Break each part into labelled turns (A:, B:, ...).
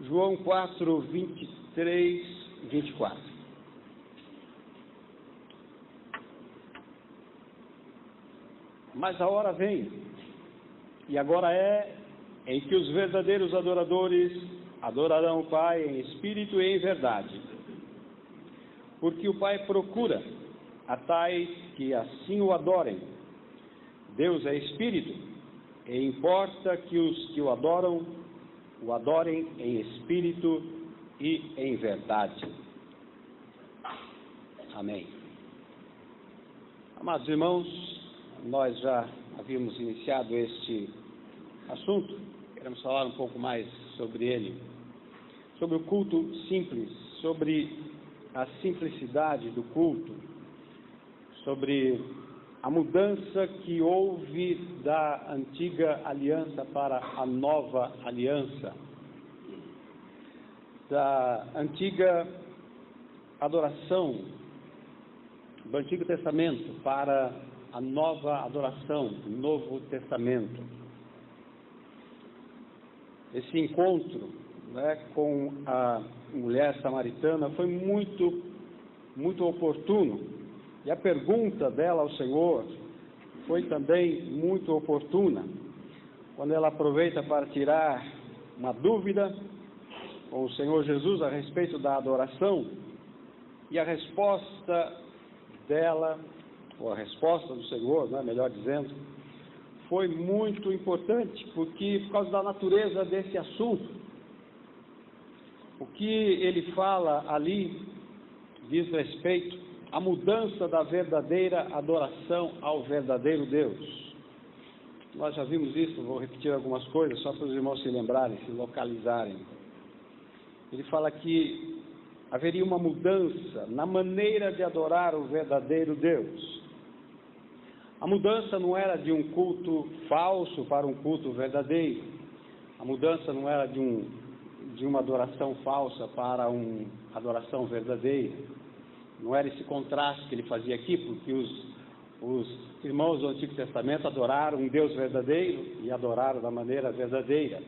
A: João 4, 23, 24. Mas a hora vem, e agora é, em que os verdadeiros adoradores adorarão o Pai em espírito e em verdade. Porque o Pai procura a tais que assim o adorem. Deus é espírito, e importa que os que o adorem em espírito e em verdade. Amém. Amados irmãos, nós já havíamos iniciado este assunto, queremos falar um pouco mais sobre ele, sobre o culto simples, sobre a simplicidade do culto, sobre a mudança que houve da antiga aliança para a nova aliança, da antiga adoração do Antigo Testamento para a nova adoração do Novo Testamento. Esse encontro, com a mulher samaritana foi muito oportuno, e a pergunta dela ao Senhor foi também muito oportuna, quando ela aproveita para tirar uma dúvida com o Senhor Jesus a respeito da adoração, e a resposta dela, ou a resposta do Senhor, melhor dizendo, foi muito importante, porque por causa da natureza desse assunto, o que ele fala ali diz respeito à mudança da verdadeira adoração ao verdadeiro Deus. Nós já vimos isso, vou repetir algumas coisas, só para os irmãos se lembrarem, se localizarem. Ele fala que haveria uma mudança na maneira de adorar o verdadeiro Deus. A mudança não era de um culto falso para um culto verdadeiro. A mudança não era de uma adoração falsa para uma adoração verdadeira. Não era esse contraste que ele fazia aqui, porque os irmãos do Antigo Testamento adoraram um Deus verdadeiro e adoraram da maneira verdadeira.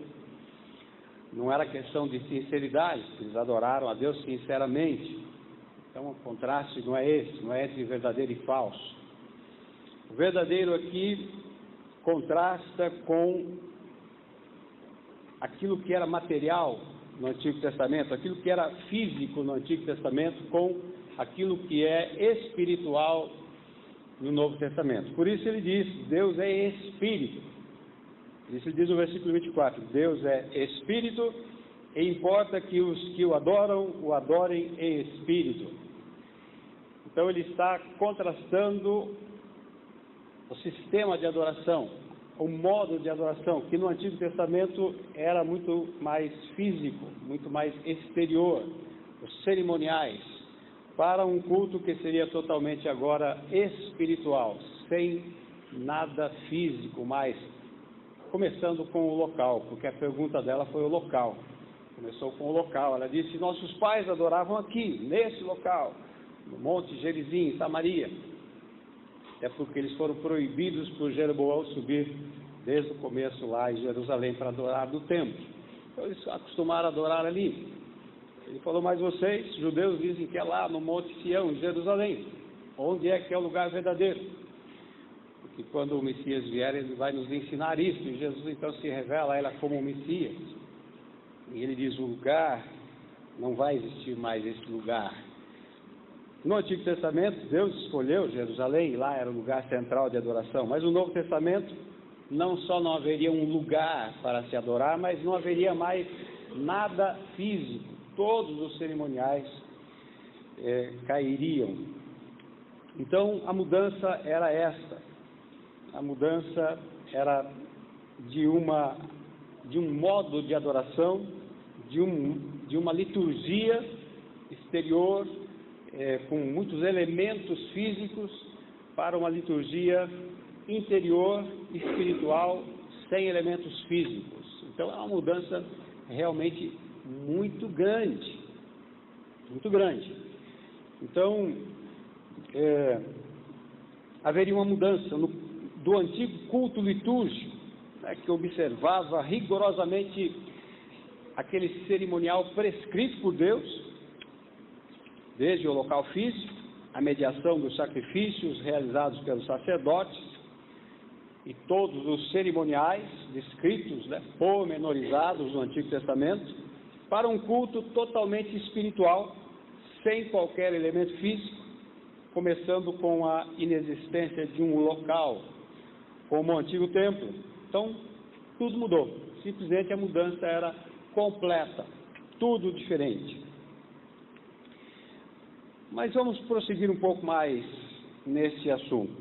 A: Não era questão de sinceridade, eles adoraram a Deus sinceramente. Então o contraste não é esse, não é entre verdadeiro e falso. O verdadeiro aqui contrasta com aquilo que era material no Antigo Testamento, aquilo que era físico no Antigo Testamento, com aquilo que é espiritual no Novo Testamento. Por isso ele diz, Deus é espírito. Isso ele diz no versículo 24, Deus é espírito e importa que os que o adoram, o adorem em espírito. Então ele está contrastando o sistema de adoração, o modo de adoração, que no Antigo Testamento era muito mais físico, muito mais exterior, os cerimoniais, para um culto que seria totalmente agora espiritual, sem nada físico mais, começando com o local, porque a pergunta dela foi o local, começou com o local, ela disse, nossos pais adoravam aqui, nesse local, no Monte Gerizim, em Samaria. É porque eles foram proibidos por Jeroboão subir desde o começo lá em Jerusalém para adorar no templo. Então eles acostumaram a adorar ali. Ele falou, mas vocês, judeus, dizem que é lá no Monte Sião, em Jerusalém. Onde é que é o lugar verdadeiro? Porque quando o Messias vier, ele vai nos ensinar isso. E Jesus então se revela a ela como o Messias. E ele diz, o lugar, não vai existir mais esse lugar. No Antigo Testamento, Deus escolheu Jerusalém, e lá era o lugar central de adoração. Mas no Novo Testamento, não só não haveria um lugar para se adorar, mas não haveria mais nada físico. Todos os cerimoniais cairiam. Então, a mudança era esta. A mudança era de um modo de adoração, de uma liturgia exterior, com muitos elementos físicos, para uma liturgia interior, espiritual, sem elementos físicos. Então é uma mudança realmente muito grande, muito grande. Então haveria uma mudança do antigo culto litúrgico, que observava rigorosamente aquele cerimonial prescrito por Deus, desde o local físico, a mediação dos sacrifícios realizados pelos sacerdotes e todos os cerimoniais descritos, pormenorizados no Antigo Testamento, para um culto totalmente espiritual, sem qualquer elemento físico, começando com a inexistência de um local, como o antigo templo. Então, tudo mudou. Simplesmente a mudança era completa, tudo diferente. Mas vamos prosseguir um pouco mais nesse assunto.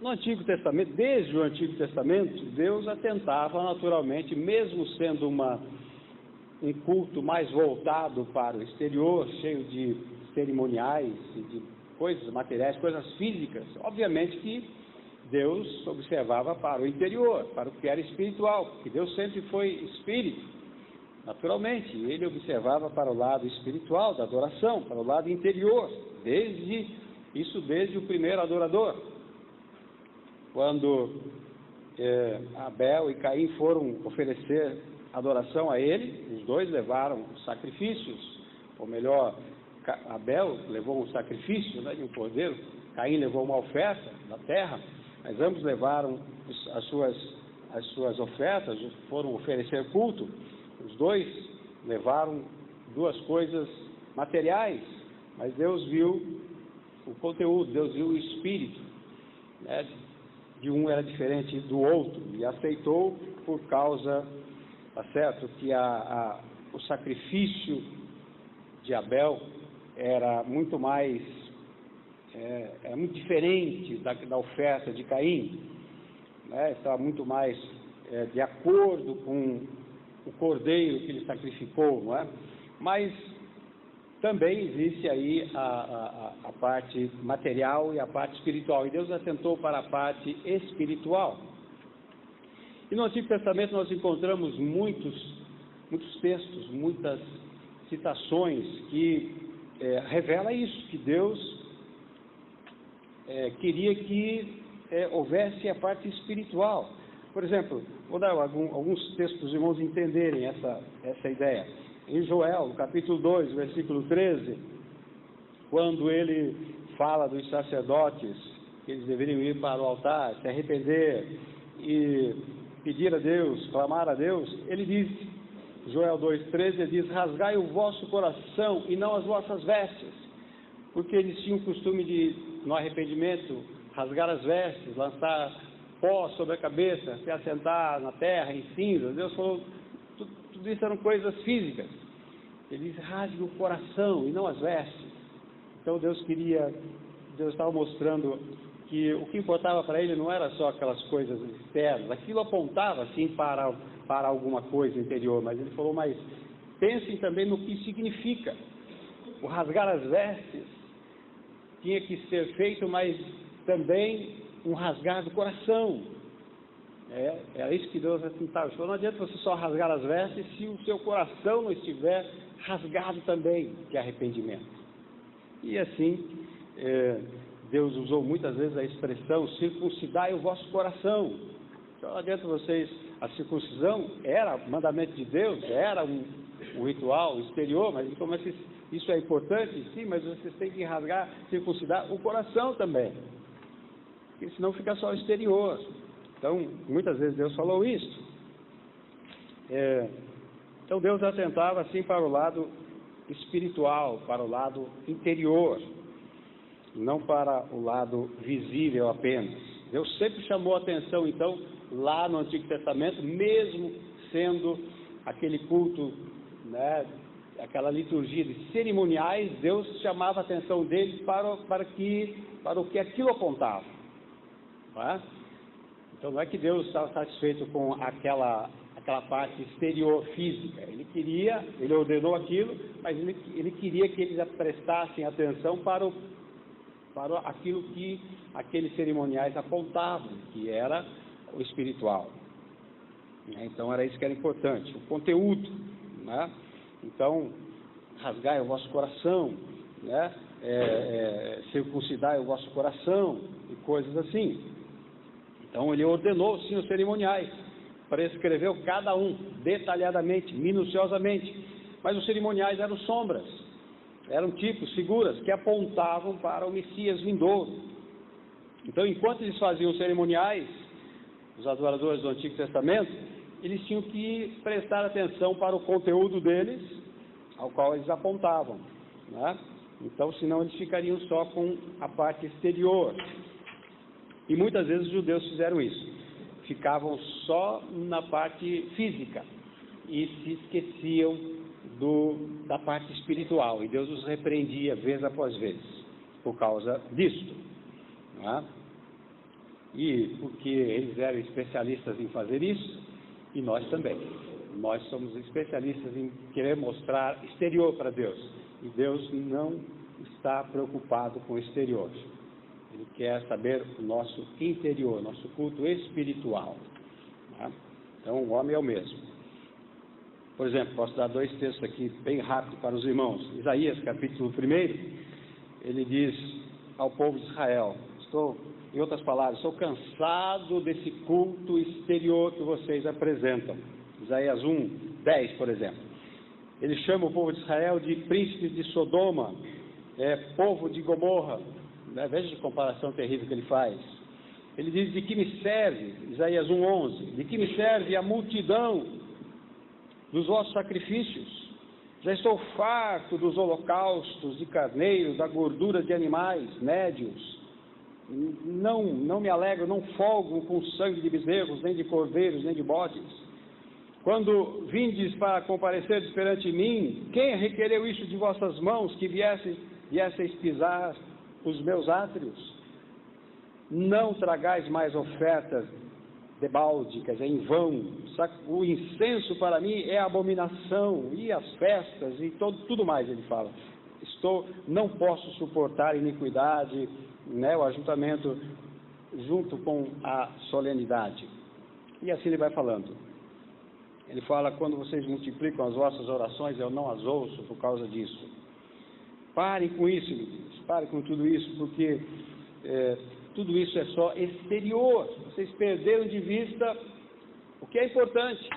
A: No Antigo Testamento, desde o Antigo Testamento, Deus atentava naturalmente, mesmo sendo um culto mais voltado para o exterior, cheio de cerimoniais e de coisas materiais, coisas físicas, obviamente que Deus observava para o interior, para o que era espiritual, porque Deus sempre foi espírito. Naturalmente, ele observava para o lado espiritual da adoração, para o lado interior, desde o primeiro adorador. Quando Abel e Caim foram oferecer adoração a ele, os dois levaram sacrifícios, ou melhor, Abel levou um sacrifício de um cordeiro, Caim levou uma oferta da terra, mas ambos levaram as suas ofertas, foram oferecer culto. Os dois levaram duas coisas materiais, mas Deus viu o conteúdo, Deus viu o espírito, de um era diferente do outro, e aceitou por causa, tá certo, que o sacrifício de Abel era muito mais, era muito diferente da oferta de Caim, estava muito mais de acordo com o cordeiro que ele sacrificou, não é? Mas também existe aí a parte material e a parte espiritual, e Deus atentou para a parte espiritual. E no Antigo Testamento nós encontramos muitos textos, muitas citações que revela isso, que Deus queria que houvesse a parte espiritual. Por exemplo, vou dar alguns textos para os irmãos entenderem essa ideia. Em Joel, no capítulo 2, versículo 13, quando ele fala dos sacerdotes, que eles deveriam ir para o altar, se arrepender e pedir a Deus, clamar a Deus, ele diz, Joel 2,13, ele diz, rasgai o vosso coração e não as vossas vestes, porque eles tinham o costume de, no arrependimento, rasgar as vestes, lançar pó sobre a cabeça, se assentar na terra, em cinzas. Deus falou, tudo isso eram coisas físicas. Ele diz, rasgue o coração e não as vestes. Então Deus estava mostrando que o que importava para ele não era só aquelas coisas externas, aquilo apontava sim para alguma coisa interior, mas ele falou, mas pensem também no que significa. O rasgar as vestes tinha que ser feito, mas também um rasgar do coração. É isso que Deus atentava. Não adianta você só rasgar as vestes se o seu coração não estiver rasgado também de arrependimento. E assim, Deus usou muitas vezes a expressão circuncidai o vosso coração. Então não adianta vocês, a circuncisão era mandamento de Deus, era um ritual exterior, mas como isso é importante, sim, mas vocês têm que circuncidar o coração também, porque senão fica só o exterior. Então, muitas vezes Deus falou isso. Então Deus atentava assim para o lado espiritual, para o lado interior, não para o lado visível apenas. Deus sempre chamou a atenção, então, lá no Antigo Testamento, mesmo sendo aquele culto, aquela liturgia de cerimoniais, Deus chamava a atenção deles para o que aquilo apontava. Não é? Então não é que Deus estava satisfeito com aquela parte exterior física, ele ordenou aquilo, mas ele queria que eles prestassem atenção para aquilo que aqueles cerimoniais apontavam, que era o espiritual. Então era isso que era importante, o conteúdo, né? Então, rasgai o vosso coração, circuncidai o vosso coração e coisas assim. Então ele ordenou sim os cerimoniais, prescreveu cada um, detalhadamente, minuciosamente. Mas os cerimoniais eram sombras, eram tipos, figuras, que apontavam para o Messias vindouro. Então, enquanto eles faziam cerimoniais, os adoradores do Antigo Testamento, eles tinham que prestar atenção para o conteúdo deles, ao qual eles apontavam, né? Então, senão eles ficariam só com a parte exterior. E muitas vezes os judeus fizeram isso. Ficavam só na parte física e se esqueciam da parte espiritual. E Deus os repreendia vez após vez por causa disso, né? E porque eles eram especialistas em fazer isso, e nós também. Nós somos especialistas em querer mostrar exterior para Deus. E Deus não está preocupado com o exterior. Ele quer saber o nosso interior, nosso culto espiritual, né? Então o homem é o mesmo. Por exemplo, posso dar 2 textos aqui bem rápido para os irmãos. Isaías, capítulo 1, ele diz ao povo de Israel: em outras palavras, estou cansado desse culto exterior que vocês apresentam. Isaías 1, 10, por exemplo. Ele chama o povo de Israel de príncipes de Sodoma, povo de Gomorra, né? Veja a comparação terrível que ele faz. Ele diz: de que me serve, Isaías 1, 11, de que me serve a multidão dos vossos sacrifícios? Já estou farto dos holocaustos de carneiro, da gordura de animais médios. Não me alegro, não folgo com sangue de bezerros, nem de cordeiros, nem de bodes. Quando vindes para comparecer perante mim, quem requereu isso de vossas mãos, que viesseis pisar os meus átrios? Não tragais mais ofertas de balde, quer dizer, em vão. O incenso para mim é abominação, e as festas, e tudo mais, ele fala. Não posso suportar iniquidade, né, o ajuntamento junto com a solenidade. E assim ele vai falando. Ele fala: quando vocês multiplicam as vossas orações, eu não as ouço por causa disso. Parem com isso, meninos, parem com tudo isso, porque tudo isso é só exterior. Vocês perderam de vista o que é importante.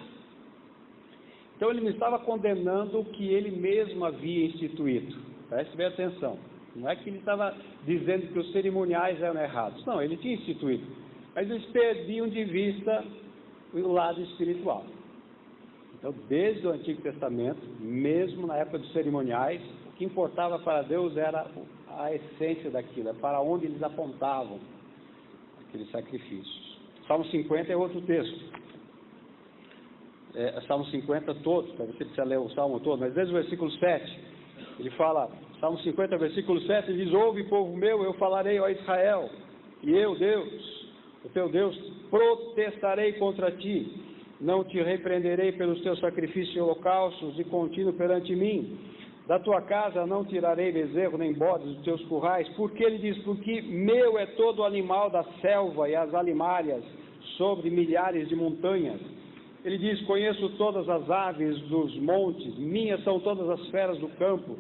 A: Então ele não estava condenando o que ele mesmo havia instituído. Preste bem atenção. Não é que ele estava dizendo que os cerimoniais eram errados. Não, ele tinha instituído. Mas eles perdiam de vista o lado espiritual. Então, desde o Antigo Testamento, mesmo na época dos cerimoniais, o que importava para Deus era a essência daquilo, é para onde eles apontavam aqueles sacrifícios. Salmo 50 é outro texto. Salmo 50 todo, para você precisa ler o Salmo todo, mas desde o versículo 7, ele fala, Salmo 50, versículo 7, ele diz: ouve, povo meu, eu falarei, ó Israel, e eu, Deus, o teu Deus, protestarei contra ti, não te repreenderei pelos teus sacrifícios e holocaustos de contínuo perante mim. Da tua casa não tirarei bezerro nem bodes dos teus currais. Porque ele diz: porque meu é todo animal da selva e as alimárias sobre milhares de montanhas. Ele diz: conheço todas as aves dos montes, minhas são todas as feras do campo.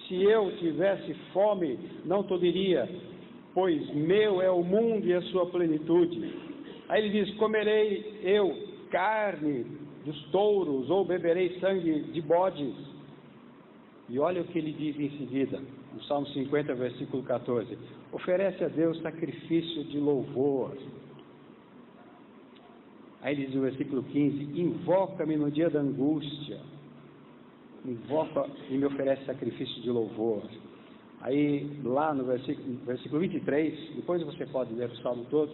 A: Se eu tivesse fome, não te diria, pois meu é o mundo e a sua plenitude. Aí ele diz: comerei eu carne dos touros, ou beberei sangue de bodes. E olha o que ele diz em seguida, no Salmo 50, versículo 14: oferece a Deus sacrifício de louvor. Aí ele diz no versículo 15: invoca-me no dia da angústia, invoca e me oferece sacrifício de louvor. Aí lá no versículo 23, depois você pode ler o Salmo todo,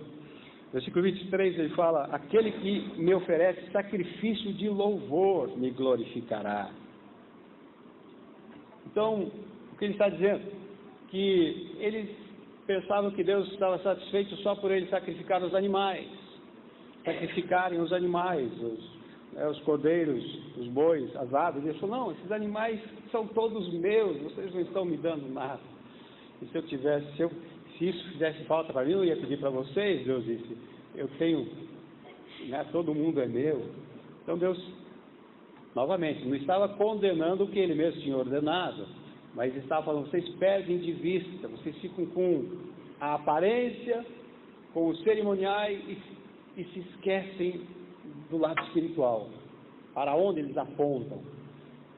A: versículo 23 ele fala: aquele que me oferece sacrifício de louvor me glorificará. Então, o que ele está dizendo? Que eles pensavam que Deus estava satisfeito só por eles sacrificar os animais, sacrificarem os animais, os cordeiros, os bois, as aves. Ele falou: não, esses animais são todos meus, vocês não estão me dando nada. E se isso fizesse falta para mim, eu ia pedir para vocês. Deus disse: eu tenho, né, todo mundo é meu. Então Deus, novamente, não estava condenando o que ele mesmo tinha ordenado, mas estava falando: vocês perdem de vista, vocês ficam com a aparência, com os cerimoniais e se esquecem do lado espiritual, para onde eles apontam.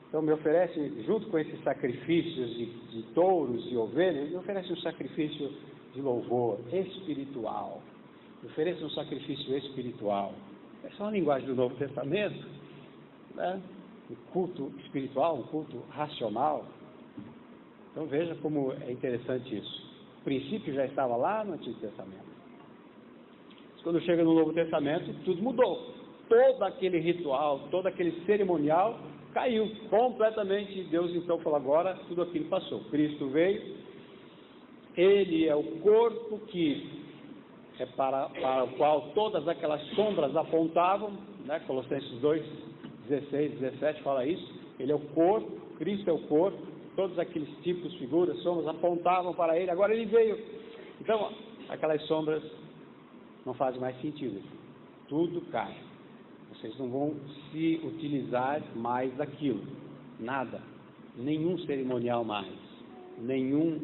A: Então me oferece, junto com esses sacrifícios de touros e ovelhas, me oferece um sacrifício de louvor espiritual. Me oferece um sacrifício espiritual. Essa é uma linguagem do Novo Testamento, né? Um culto espiritual, um culto racional. Então veja como é interessante isso. O princípio já estava lá no Antigo Testamento. Mas quando chega no Novo Testamento, tudo mudou. Todo aquele ritual, todo aquele cerimonial caiu completamente. Deus então falou: agora tudo aquilo passou. Cristo veio, Ele é o corpo que é para o qual todas aquelas sombras apontavam, né? Colossenses 2, 16, 17 fala isso. Ele é o corpo, Cristo é o corpo, todos aqueles tipos, figuras, sombras apontavam para Ele. Agora Ele veio. Então, aquelas sombras não fazem mais sentido. Tudo cai. Vocês não vão se utilizar mais daquilo. Nada. Nenhum cerimonial mais. Nenhum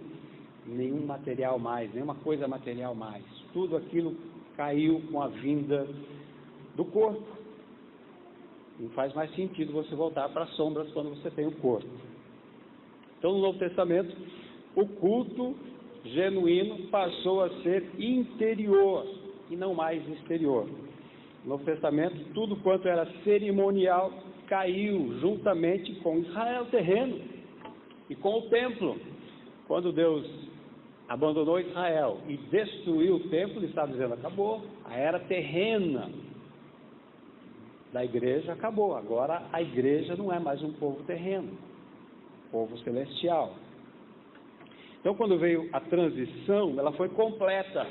A: material mais. Nenhuma coisa material mais. Tudo aquilo caiu com a vinda do corpo. Não faz mais sentido você voltar para as sombras quando você tem o corpo. Então, no Novo Testamento, o culto genuíno passou a ser interior e não mais exterior. No Novo Testamento, tudo quanto era cerimonial caiu juntamente com Israel terreno e com o templo. Quando Deus abandonou Israel e destruiu o templo, Ele estava dizendo: acabou, a era terrena da igreja acabou. Agora a igreja não é mais um povo terreno, povo celestial. Então, quando veio a transição, ela foi completa,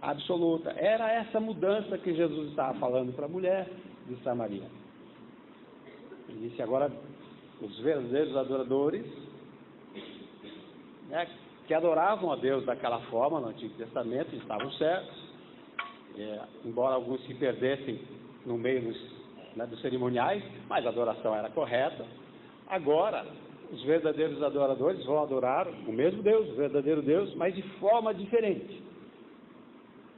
A: absoluta. Era essa mudança que Jesus estava falando para a mulher de Samaria. Ele disse: agora os verdadeiros adoradores, né, que adoravam a Deus daquela forma no Antigo Testamento, estavam certos, embora alguns se perdessem no meio dos cerimoniais, mas a adoração era correta. Agora os verdadeiros adoradores vão adorar o mesmo Deus, o verdadeiro Deus, mas de forma diferente.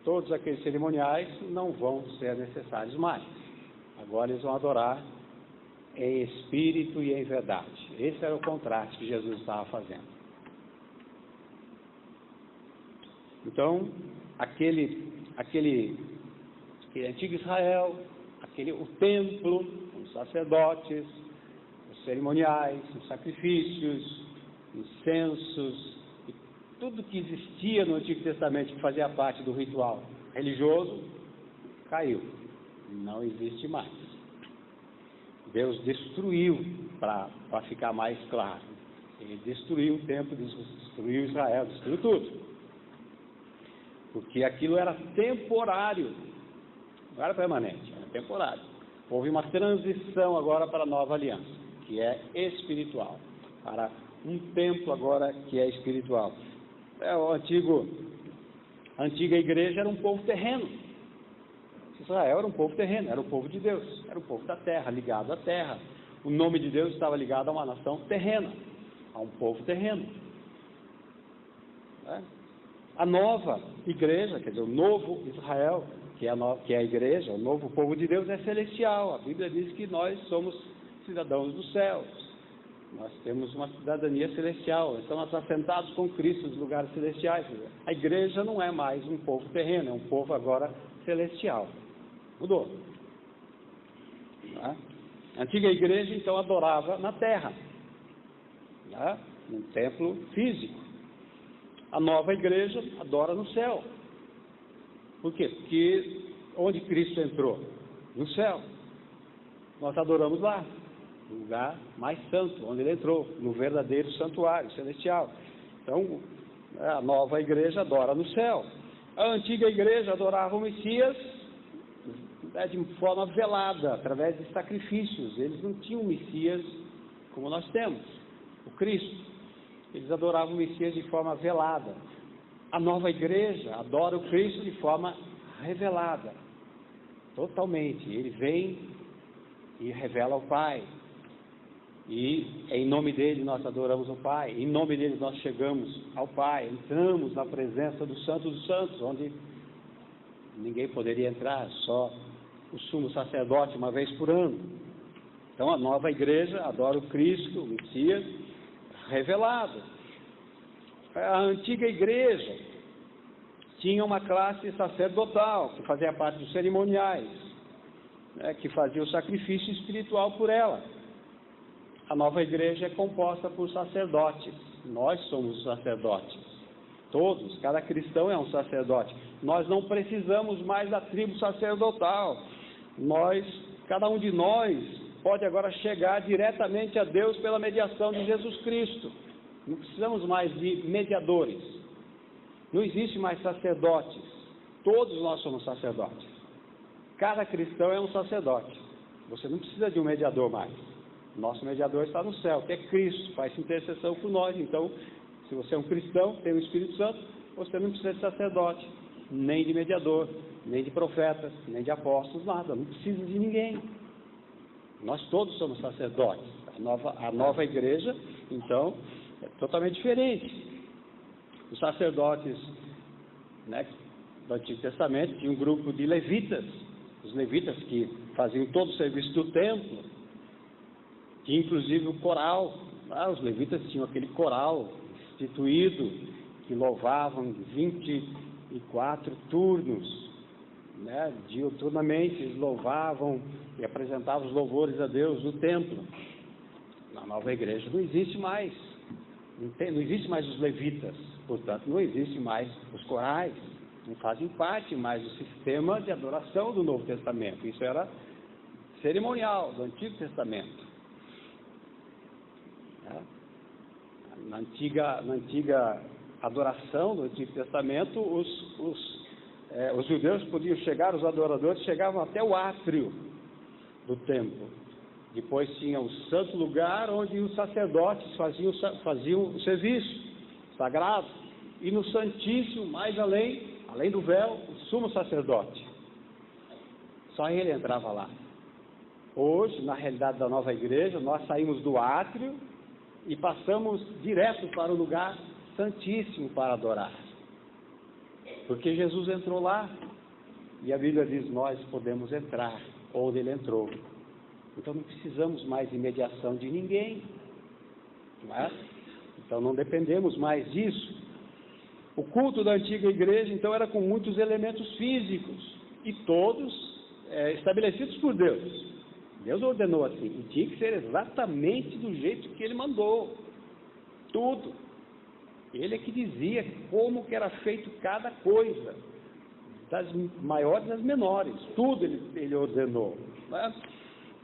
A: Todos aqueles cerimoniais não vão ser necessários mais. Agora eles vão adorar em espírito e em verdade. Esse era o contraste que Jesus estava fazendo. Então, aquele antigo Israel, o templo, os sacerdotes, os cerimoniais, os sacrifícios, incensos, e tudo que existia no Antigo Testamento que fazia parte do ritual religioso, caiu. Não existe mais. Deus destruiu, para ficar mais claro. Ele destruiu o templo, destruiu Israel, destruiu tudo. Porque aquilo era temporário, não era permanente, era temporário. Houve uma transição agora para a nova aliança, que é espiritual, para um templo agora que é espiritual. A antiga igreja era um povo terreno. Israel era um povo terreno, era o povo de Deus, era o povo da terra, ligado à terra. O nome de Deus estava ligado a uma nação terrena, a um povo terreno. A nova igreja, quer dizer, o novo Israel, que é a igreja, o novo povo de Deus, é celestial. A Bíblia diz que nós somos cidadãos dos céus. Nós temos uma cidadania celestial, estamos assentados com Cristo nos lugares celestiais. A igreja não é mais um povo terreno, é um povo agora celestial. Mudou. A antiga igreja, então, adorava na terra, num templo físico. A nova igreja adora no céu. Por quê? Porque onde Cristo entrou? No céu. Nós adoramos lá, no lugar mais santo, onde Ele entrou, no verdadeiro santuário celestial. Então, a nova igreja adora no céu. A antiga igreja adorava o Messias de forma velada, através de sacrifícios. Eles não tinham o Messias como nós temos, o Cristo. Eles adoravam o Messias de forma velada. A nova igreja adora o Cristo de forma revelada, totalmente. Ele vem e revela o Pai. E em nome dele nós adoramos o Pai. Em nome dele nós chegamos ao Pai. Entramos na presença do Santo dos Santos, onde ninguém poderia entrar, só o sumo sacerdote uma vez por ano. Então a nova igreja adora o Cristo, o Messias, revelado. A antiga igreja tinha uma classe sacerdotal, que fazia parte dos cerimoniais, né, que fazia o sacrifício espiritual por ela. A nova igreja é composta por sacerdotes. Nós somos os sacerdotes. Todos, cada cristão é um sacerdote. Nós não precisamos mais da tribo sacerdotal. Cada um de nós pode agora chegar diretamente a Deus pela mediação de Jesus Cristo. Não precisamos mais de mediadores. Não existe mais sacerdotes. Todos nós somos sacerdotes. Cada cristão é um sacerdote. Você não precisa de um mediador mais. Nosso mediador está no céu, que é Cristo, faz intercessão por nós. Então, se você é um cristão, tem o Espírito Santo, você não precisa de sacerdote, nem de mediador, nem de profetas, nem de apóstolos, nada. Não precisa de ninguém. Nós todos somos sacerdotes. A nova igreja, então, é totalmente diferente. Os sacerdotes, né, do Antigo Testamento tinha um grupo de levitas, os levitas que faziam todo o serviço do templo. Tinha inclusive o coral. Os levitas tinham aquele coral instituído que louvavam 24 turnos, né? Diuturnamente eles louvavam e apresentavam os louvores a Deus no templo. Na nova igreja não existe mais. Não existe mais os levitas, portanto não existe mais os corais, não fazem parte mais do sistema de adoração do Novo Testamento. Isso era cerimonial do Antigo Testamento. Na antiga adoração do Antigo Testamento, os judeus podiam chegar, os adoradores chegavam até o átrio do templo. Depois tinha o santo lugar onde os sacerdotes faziam o serviço sagrado. E no Santíssimo, mais além do véu, o sumo sacerdote. Só ele entrava lá. Hoje, na realidade da nova igreja, nós saímos do átrio e passamos direto para o lugar santíssimo para adorar. Porque Jesus entrou lá. E a Bíblia diz, nós podemos entrar onde ele entrou. Então não precisamos mais de mediação de ninguém. Não é? Então não dependemos mais disso. O culto da antiga igreja, então, era com muitos elementos físicos. E todos estabelecidos por Deus. Deus ordenou assim, e tinha que ser exatamente do jeito que ele mandou. Tudo. Ele é que dizia como que era feito cada coisa, das maiores às menores. Tudo ele ordenou. Né?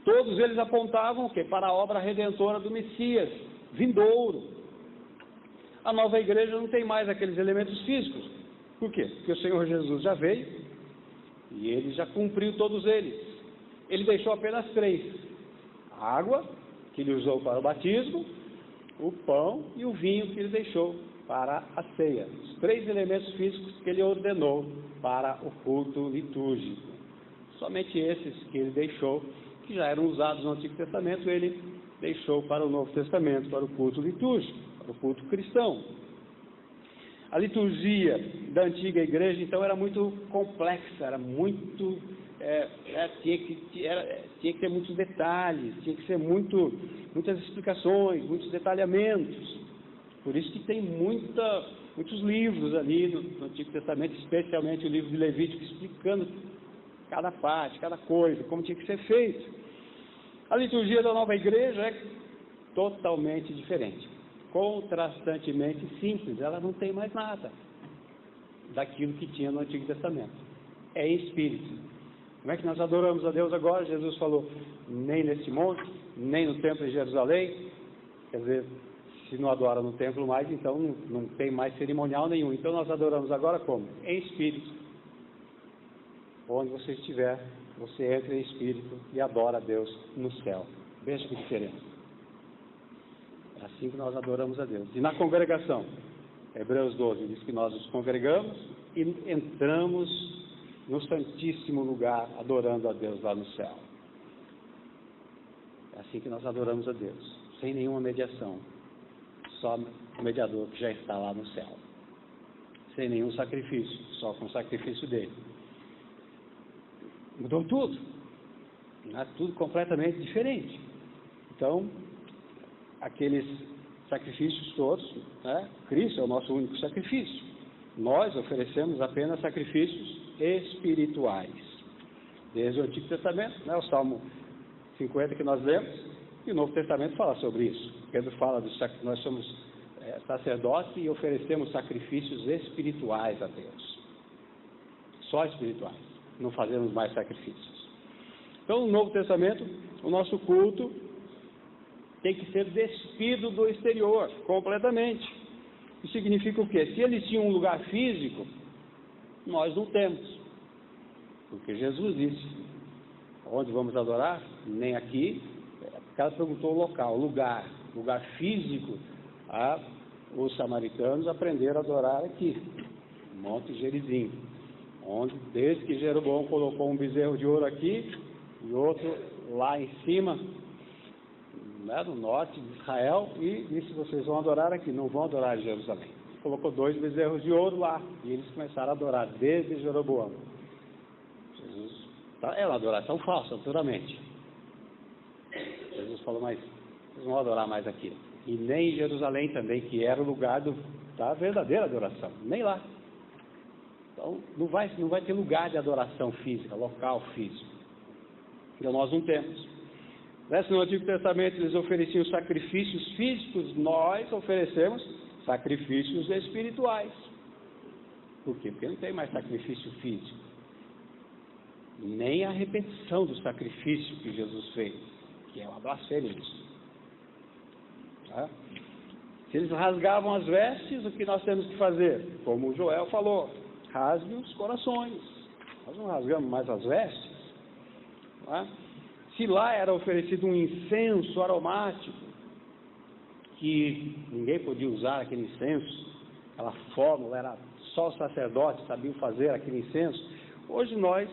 A: Todos eles apontavam o quê? Para a obra redentora do Messias, vindouro. A nova igreja não tem mais aqueles elementos físicos. Por quê? Porque o Senhor Jesus já veio e ele já cumpriu todos eles. Ele deixou apenas 3: a água, que ele usou para o batismo, o pão e o vinho que ele deixou para a ceia. Os 3 elementos físicos que ele ordenou para o culto litúrgico. Somente esses que ele deixou, que já eram usados no Antigo Testamento, ele deixou para o Novo Testamento, para o culto litúrgico, para o culto cristão. A liturgia da antiga igreja, então, era muito complexa, era muito... tinha que ter muitos detalhes, tinha que ser muitas explicações, muitos detalhamentos. Por isso que tem muitos livros ali no Antigo Testamento, especialmente o livro de Levítico, explicando cada parte, cada coisa, como tinha que ser feito. A liturgia da nova igreja é totalmente diferente, contrastantemente simples. Ela não tem mais nada daquilo que tinha no Antigo Testamento. É em espírito. Como é que nós adoramos a Deus agora? Jesus falou, nem nesse monte, nem no templo de Jerusalém. Quer dizer, se não adora no templo mais, então não tem mais cerimonial nenhum. Então nós adoramos agora como? Em espírito. Onde você estiver, você entra em espírito e adora a Deus no céu. Veja que diferença. É assim que nós adoramos a Deus. E na congregação, Hebreus 12 diz que nós nos congregamos e entramos no santíssimo lugar, adorando a Deus lá no céu. É assim que nós adoramos a Deus, sem nenhuma mediação, só o mediador que já está lá no céu, sem nenhum sacrifício, só com o sacrifício dele. Mudou tudo. né? Tudo completamente diferente. Então, aqueles sacrifícios todos, né? Cristo é o nosso único sacrifício. Nós oferecemos apenas sacrifícios espirituais. Desde o Antigo Testamento, né? O Salmo 50 que nós lemos, e o Novo Testamento fala sobre isso. Pedro fala que nós somos sacerdotes e oferecemos sacrifícios espirituais a Deus. Só espirituais. Não fazemos mais sacrifícios. Então, no Novo Testamento, o nosso culto tem que ser despido do exterior, completamente. Isso significa o quê? Se eles tinham um lugar físico, nós não temos. Porque Jesus disse, onde vamos adorar? Nem aqui. O cara perguntou o local, lugar físico. Os samaritanos aprenderam a adorar aqui, Monte Gerizim, onde desde que Jeroboão colocou um bezerro de ouro aqui e outro lá em cima, né, no norte de Israel, e disse: vocês vão adorar aqui, não vão adorar em Jerusalém. Colocou 2 bezerros de ouro lá e eles começaram a adorar desde Jeroboão. Jesus, é uma adoração falsa, naturalmente. Jesus falou: mas vocês vão adorar mais aqui. E nem em Jerusalém também, que era o lugar da verdadeira adoração, nem lá. Então, não vai ter lugar de adoração física, local físico. Então, nós não temos. No Antigo Testamento, eles ofereciam sacrifícios físicos, nós oferecemos sacrifícios espirituais. Por quê? Porque não tem mais sacrifício físico. Nem a repetição do sacrifício que Jesus fez, que é uma blasfêmia isso. Tá? Se eles rasgavam as vestes, o que nós temos que fazer? Como o Joel falou, rasgue os corações. Nós não rasgamos mais as vestes. Tá? Se lá era oferecido um incenso aromático, que ninguém podia usar aquele incenso, aquela fórmula, era só os sacerdotes sabiam fazer aquele incenso, hoje nós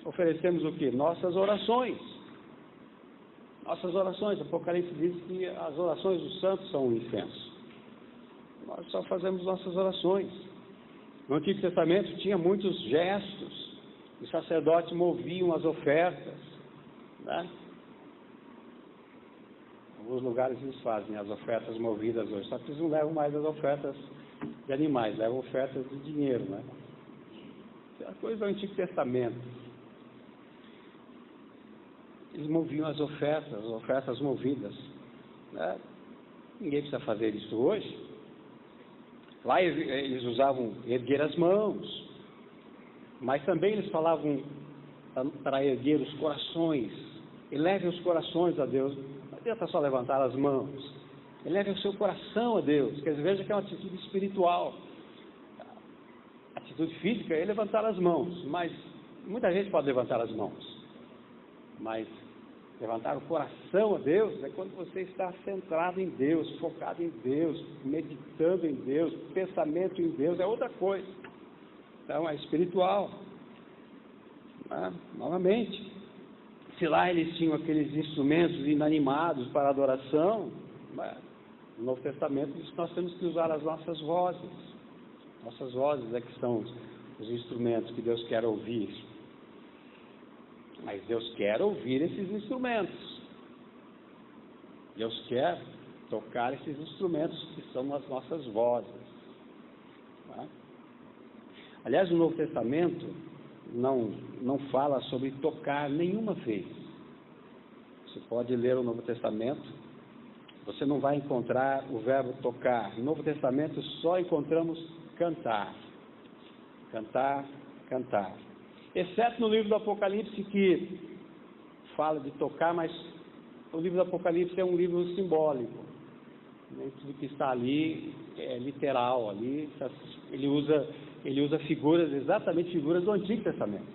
A: oferecemos o quê? Nossas orações. Nossas orações. Apocalipse diz que as orações dos santos são um incenso. Nós só fazemos nossas orações. No Antigo Testamento tinha muitos gestos. Os sacerdotes moviam as ofertas, né? Alguns lugares eles fazem as ofertas movidas hoje, só que eles não levam mais as ofertas de animais, levam ofertas de dinheiro, né? Isso é a coisa do Antigo Testamento. Eles moviam as ofertas movidas, né? Ninguém precisa fazer isso hoje. Lá eles usavam erguer as mãos, mas também eles falavam para erguer os corações. Eleve os corações a Deus. Não adianta só levantar as mãos. Eleve o seu coração a Deus. Quer dizer, veja que é uma atitude espiritual. A atitude física é levantar as mãos, mas muita gente pode levantar as mãos. Mas levantar o coração a Deus é quando você está centrado em Deus, focado em Deus, meditando em Deus, pensamento em Deus, é outra coisa. Então é espiritual. Novamente, se lá eles tinham aqueles instrumentos inanimados para adoração, no Novo Testamento nós temos que usar as nossas vozes. Nossas vozes é que são os instrumentos que Deus quer ouvir. Mas Deus quer ouvir esses instrumentos. Deus quer tocar esses instrumentos que são as nossas vozes. Tá? Aliás, o Novo Testamento não fala sobre tocar nenhuma vez. Você pode ler o Novo Testamento, você não vai encontrar o verbo tocar. No Novo Testamento só encontramos cantar. Cantar, cantar. Exceto no livro do Apocalipse, que fala de tocar, mas o livro do Apocalipse é um livro simbólico. Nem tudo que está ali é literal. Ali ele usa figuras, exatamente figuras do Antigo Testamento.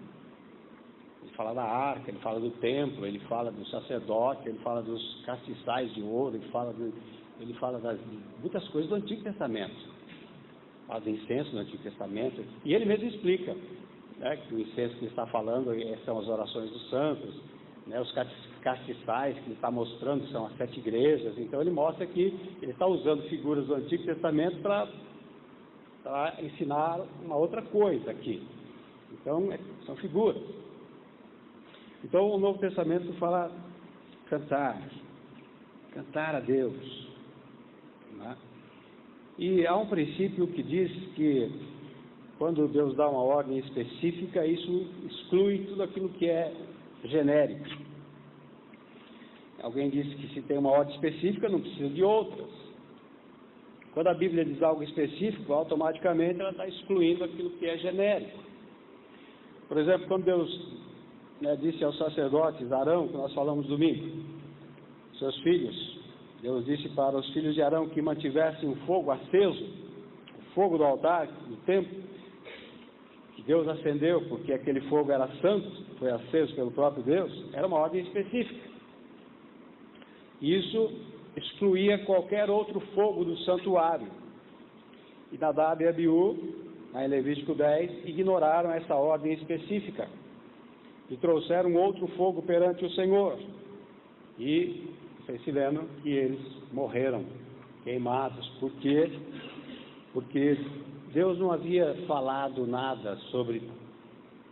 A: Ele fala da arca, ele fala do templo, ele fala do sacerdote, ele fala dos castiçais de ouro, ele fala de muitas coisas do Antigo Testamento. Fala do incenso no Antigo Testamento, e ele mesmo explica, né, que o incenso que ele está falando são as orações dos santos, né, os castiçais que ele está mostrando são as 7 igrejas. Então ele mostra que ele está usando figuras do Antigo Testamento para ensinar uma outra coisa aqui. Então são figuras. Então, o Novo Testamento fala cantar a Deus, né? E há um princípio que diz que quando Deus dá uma ordem específica, isso exclui tudo aquilo que é genérico. Alguém disse que se tem uma ordem específica, não precisa de outras. Quando a Bíblia diz algo específico, automaticamente ela está excluindo aquilo que é genérico. Por exemplo, quando Deus disse aos sacerdotes, Arão, que nós falamos domingo, seus filhos, Deus disse para os filhos de Arão que mantivessem o fogo aceso, o fogo do altar, do templo, que Deus acendeu, porque aquele fogo era santo, foi aceso pelo próprio Deus, era uma ordem específica. Isso excluía qualquer outro fogo do santuário. E Nadab e Abiú, em Levítico 10, ignoraram essa ordem específica e trouxeram outro fogo perante o Senhor. E vocês se lembram que eles morreram queimados. Por quê? Porque Deus não havia falado nada sobre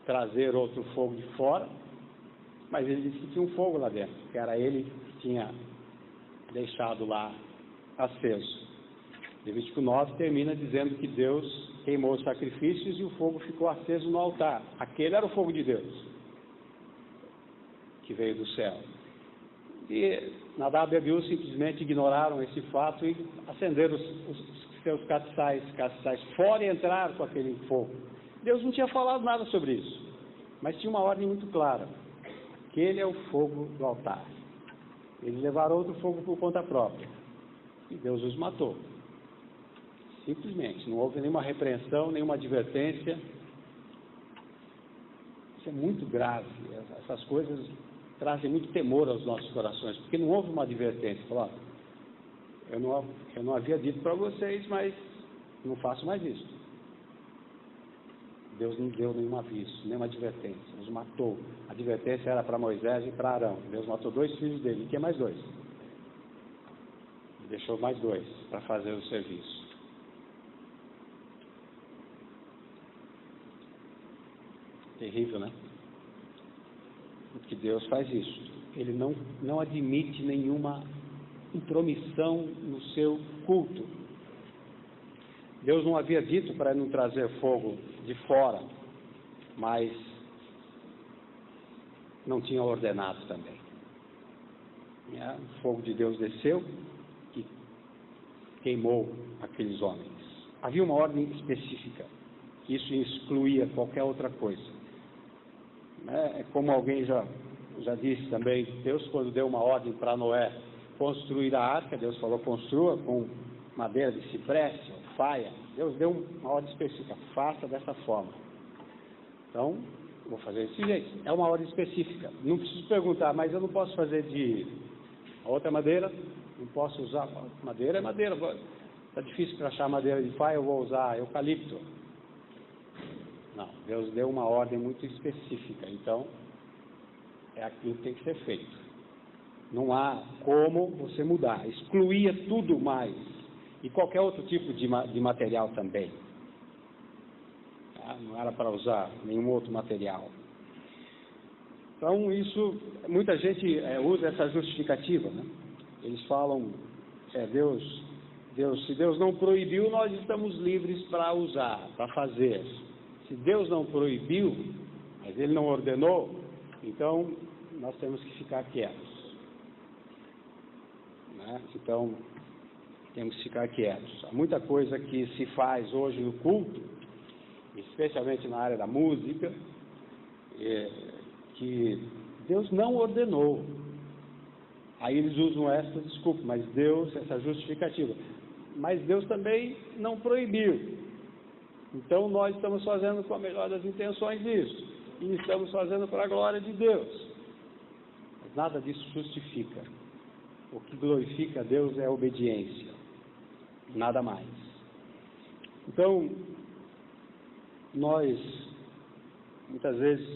A: trazer outro fogo de fora, mas ele disse que tinha um fogo lá dentro, que era ele que tinha deixado lá aceso. Levítico 9 termina dizendo que Deus queimou os sacrifícios e o fogo ficou aceso no altar. Aquele era o fogo de Deus, que veio do céu. E Nadab e Abiú simplesmente ignoraram esse fato e acenderam os seus castiçais fora e entraram com aquele fogo. Deus não tinha falado nada sobre isso, mas tinha uma ordem muito clara. Aquele é o fogo do altar. Eles levaram outro fogo por conta própria. E Deus os matou. Simplesmente. Não houve nenhuma repreensão, nenhuma advertência. Isso é muito grave. Essas coisas trazem muito temor aos nossos corações, porque não houve uma advertência. Falou, eu não havia dito para vocês, mas não faço mais isso. Deus não deu nenhum aviso, nenhuma advertência. Os matou. A advertência era para Moisés e para Arão. Deus matou 2 filhos dele. E tinha mais 2. Deixou mais 2 para fazer o serviço. Terrível, né? Porque Deus faz isso. Ele não admite nenhuma intromissão no seu culto. Deus não havia dito para não trazer fogo de fora, mas não tinha ordenado também. O fogo de Deus desceu e queimou aqueles homens. Havia uma ordem específica, que isso excluía qualquer outra coisa. Como alguém já disse também, Deus, quando deu uma ordem para Noé construir a arca, Deus falou, construa com madeira de cipreste, faia. Deus deu uma ordem específica, faça dessa forma. Então, vou fazer desse jeito. É uma ordem específica. Não preciso perguntar, mas eu não posso fazer de outra madeira? Não posso usar madeira? É madeira. Está difícil para achar madeira de faia, eu vou usar eucalipto. Não, Deus deu uma ordem muito específica. Então, é aquilo que tem que ser feito. Não há como você mudar. Excluía tudo mais. E qualquer outro tipo de material também. Não era para usar nenhum outro material. Então, isso, muita gente usa essa justificativa, né? Eles falam, se Deus não proibiu, nós estamos livres para usar, para fazer. Se Deus não proibiu, mas Ele não ordenou, então nós temos que ficar quietos. Né? Então, temos que ficar quietos. Há muita coisa que se faz hoje no culto, especialmente na área da música, que Deus não ordenou. Aí eles usam essa desculpa, mas Deus, essa justificativa. Mas Deus também não proibiu. Então nós estamos fazendo com a melhor das intenções isso. E estamos fazendo para a glória de Deus. Mas nada disso justifica. O que glorifica a Deus é a obediência. Nada mais. Então, nós muitas vezes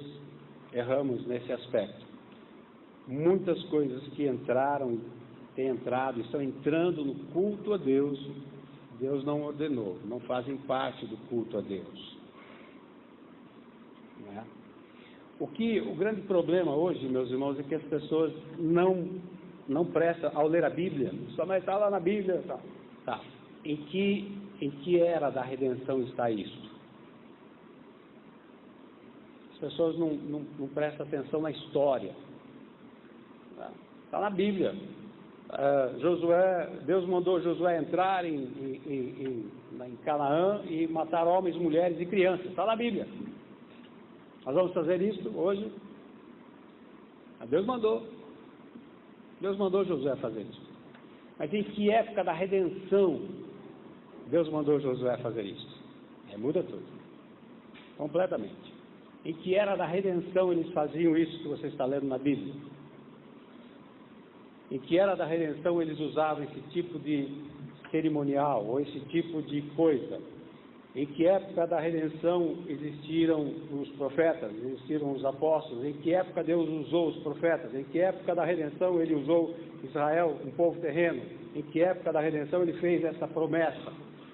A: erramos nesse aspecto. Muitas coisas que têm entrado, estão entrando no culto a Deus, Deus não ordenou, não fazem parte do culto a Deus. Né? O grande problema hoje, meus irmãos, é que as pessoas não prestam ao ler a Bíblia. Só mas está lá na Bíblia, tá. Em que era da redenção está isso? As pessoas não prestam atenção na história. Está na Bíblia. Deus mandou Josué entrar em Canaã e matar homens, mulheres e crianças. Está na Bíblia. Nós vamos fazer isso hoje. Deus mandou Josué fazer isso. Mas em que época da redenção Deus mandou Josué fazer isso? Muda tudo. Completamente. Em que era da redenção eles faziam isso que você está lendo na Bíblia? Em que era da redenção eles usavam esse tipo de cerimonial ou esse tipo de coisa? Em que época da redenção existiram os profetas, existiram os apóstolos? Em que época Deus usou os profetas? Em que época da redenção Ele usou Israel, um povo terreno? Em que época da redenção Ele fez essa promessa?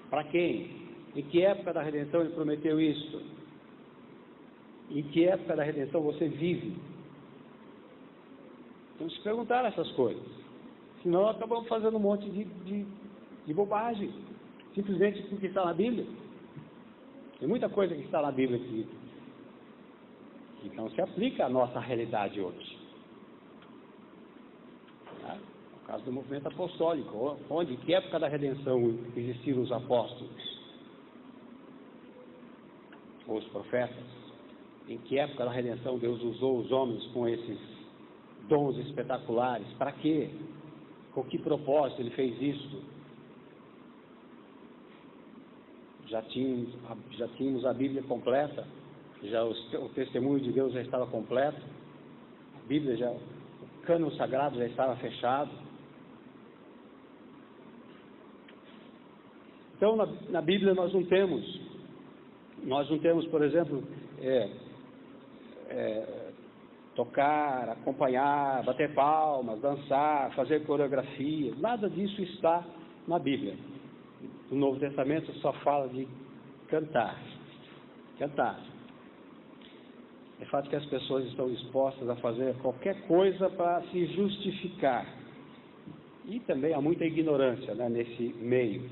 A: Para quem? Em que época da redenção Ele prometeu isso? Em que época da redenção você vive? Então se perguntar essas coisas. Senão acabamos fazendo um monte de bobagem. Simplesmente porque está na Bíblia. Tem muita coisa que está na Bíblia que não se aplica à nossa realidade hoje. No caso do movimento apostólico, onde, em que época da redenção existiram os apóstolos? Ou os profetas? Em que época da redenção Deus usou os homens com esses dons espetaculares? Para quê? Com que propósito Ele fez isso? Já tínhamos a Bíblia completa, o testemunho de Deus já estava completo, a Bíblia o cânon sagrado já estava fechado. Então na Bíblia nós não temos, por exemplo, tocar, acompanhar, bater palmas, dançar, fazer coreografia, nada disso está na Bíblia. O Novo Testamento só fala de cantar. É fato que as pessoas estão dispostas a fazer qualquer coisa para se justificar. E também há muita ignorância, nesse meio.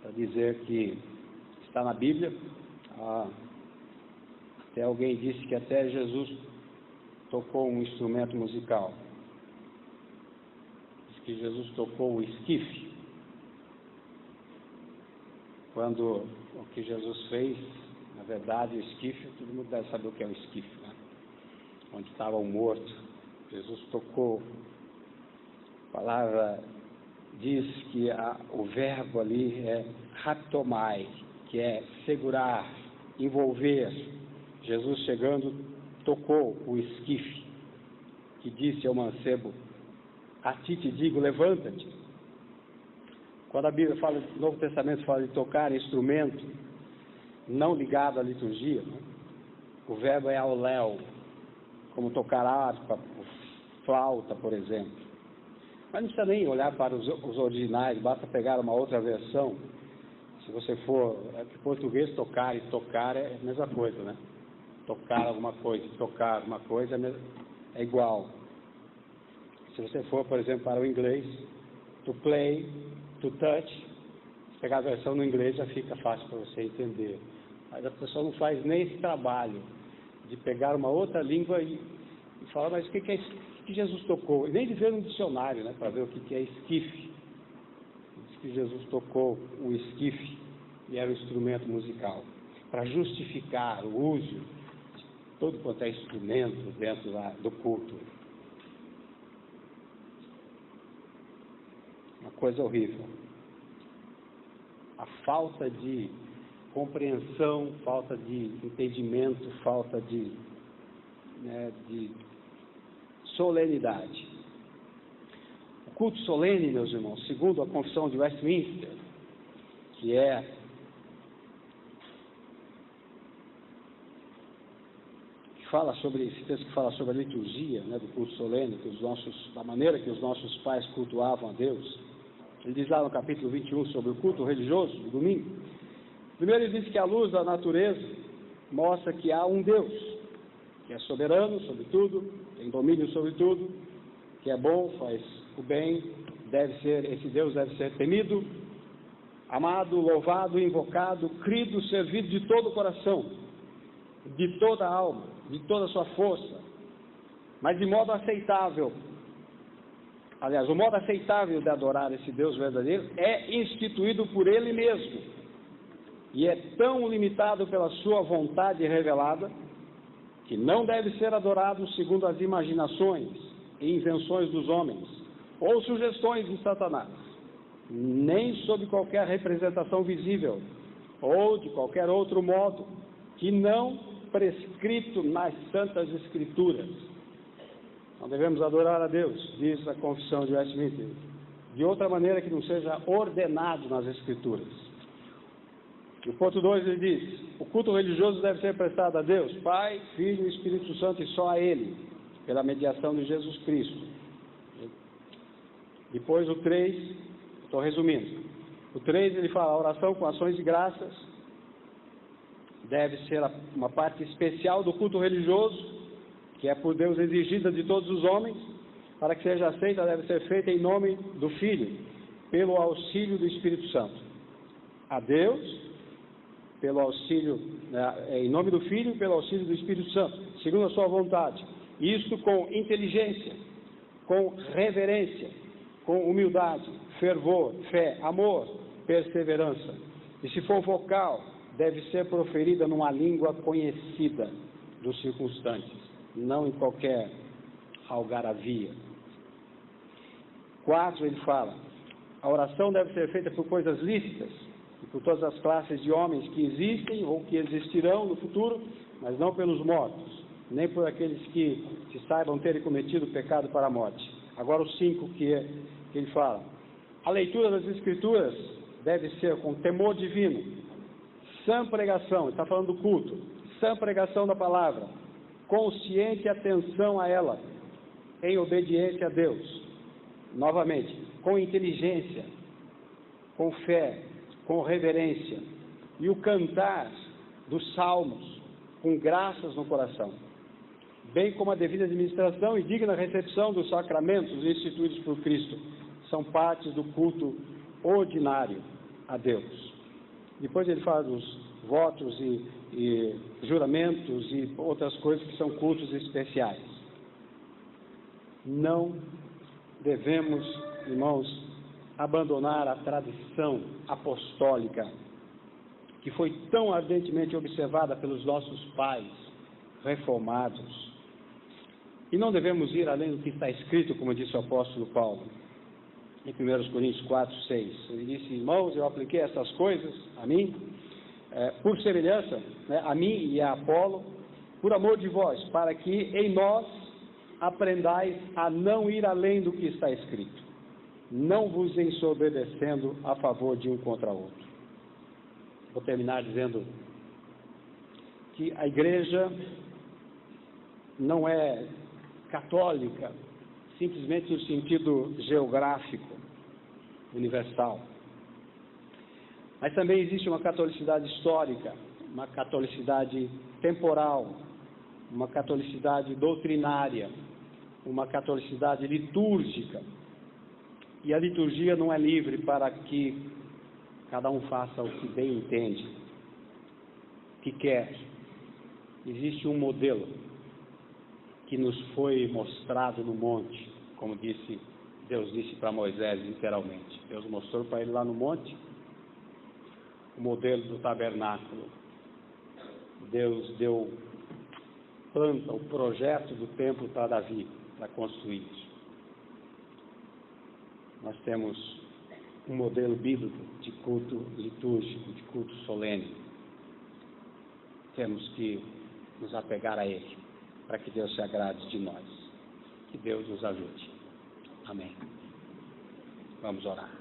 A: Para dizer que está na Bíblia. Até alguém disse que até Jesus tocou um instrumento musical. Diz que Jesus tocou o esquife. Quando o que Jesus fez, na verdade, o esquife, todo mundo deve saber o que é o esquife, onde estava o morto. Jesus tocou. A palavra diz que o verbo ali é raptomai, que é segurar, envolver. Jesus chegando, tocou o esquife, que disse ao mancebo: a ti te digo, levanta-te. Quando a Bíblia fala, o Novo Testamento fala de tocar instrumento, não ligado à liturgia, o verbo é auléu, como tocar harpa, flauta, por exemplo. Mas não precisa nem olhar para os originais, basta pegar uma outra versão. Se você for, que português tocar e tocar é a mesma coisa, Tocar alguma coisa e tocar alguma coisa é igual. Se você for, por exemplo, para o inglês, to play, to touch, se pegar a versão no inglês já fica fácil para você entender. Mas a pessoa não faz nem esse trabalho de pegar uma outra língua e falar, mas o que é isso que Jesus tocou? E nem de ver no dicionário, para ver o que é esquife. Diz que Jesus tocou o esquife e era um instrumento musical, para justificar o uso de todo quanto é instrumento dentro do culto. Uma coisa horrível. A falta de compreensão, falta de entendimento, falta de solenidade. O culto solene, meus irmãos, segundo a Confissão de Westminster, que fala sobre esse texto que fala sobre a liturgia, do culto solene, da maneira que os nossos pais cultuavam a Deus. Ele diz lá no capítulo 21 sobre o culto religioso do domingo. Primeiro ele diz que a luz da natureza mostra que há um Deus, que é soberano sobre tudo, tem domínio sobre tudo, que é bom, faz o bem, esse Deus deve ser temido, amado, louvado, invocado, crido, servido de todo o coração, de toda a alma, de toda a sua força, mas de modo aceitável. Aliás, o modo aceitável de adorar esse Deus verdadeiro é instituído por Ele mesmo, e é tão limitado pela sua vontade revelada, que não deve ser adorado segundo as imaginações e invenções dos homens, ou sugestões de Satanás, nem sob qualquer representação visível, ou de qualquer outro modo, que não prescrito nas Santas Escrituras. Não devemos adorar a Deus, diz a Confissão de Westminster, de outra maneira que não seja ordenado nas Escrituras. No ponto 2 ele diz: o culto religioso deve ser prestado a Deus, Pai, Filho e Espírito Santo, e só a Ele, pela mediação de Jesus Cristo. Depois o 3, estou resumindo, o 3 ele fala: a oração com ações de graças deve ser uma parte especial do culto religioso, que é por Deus exigida de todos os homens. Para que seja aceita, deve ser feita em nome do Filho, pelo auxílio do Espírito Santo. A Deus, pelo auxílio, em nome do Filho, pelo auxílio do Espírito Santo, segundo a sua vontade. Isto com inteligência, com reverência, com humildade, fervor, fé, amor, perseverança. E se for vocal, deve ser proferida numa língua conhecida dos circunstantes, não em qualquer algaravia. 4, ele fala: a oração deve ser feita por coisas lícitas e por todas as classes de homens que existem ou que existirão no futuro, mas não pelos mortos, nem por aqueles que se saibam terem cometido pecado para a morte. Agora o 5 que ele fala: a leitura das Escrituras deve ser com temor divino, sã pregação, está falando do culto, sã pregação da palavra, consciente atenção a ela, em obediência a Deus. Novamente, com inteligência, com fé, com reverência, e o cantar dos salmos, com graças no coração, bem como a devida administração e digna recepção dos sacramentos instituídos por Cristo, são partes do culto ordinário a Deus. Depois ele fala dos votos e juramentos e outras coisas que são cultos especiais. Não devemos, irmãos, abandonar a tradição apostólica que foi tão ardentemente observada pelos nossos pais reformados. E não devemos ir além do que está escrito, como disse o apóstolo Paulo, em 1 Coríntios 4, 6. Ele disse: irmãos, eu apliquei essas coisas a mim, por semelhança, a mim e a Apolo, por amor de vós, para que em nós aprendais a não ir além do que está escrito, não vos ensoberbecendo a favor de um contra outro. Vou terminar dizendo que a igreja não é católica simplesmente no sentido geográfico, universal, mas também existe uma catolicidade histórica, uma catolicidade temporal, uma catolicidade doutrinária, uma catolicidade litúrgica. E a liturgia não é livre para que cada um faça o que bem entende, que quer. Existe um modelo que nos foi mostrado no monte, como Deus disse para Moisés, literalmente. Deus mostrou para ele lá no monte o modelo do tabernáculo. Deus deu planta, o projeto do templo para Davi, para construir isso. Nós temos um modelo bíblico de culto litúrgico, de culto solene. Temos que nos apegar a ele, para que Deus se agrade de nós. Que Deus nos ajude. Amém. Vamos orar.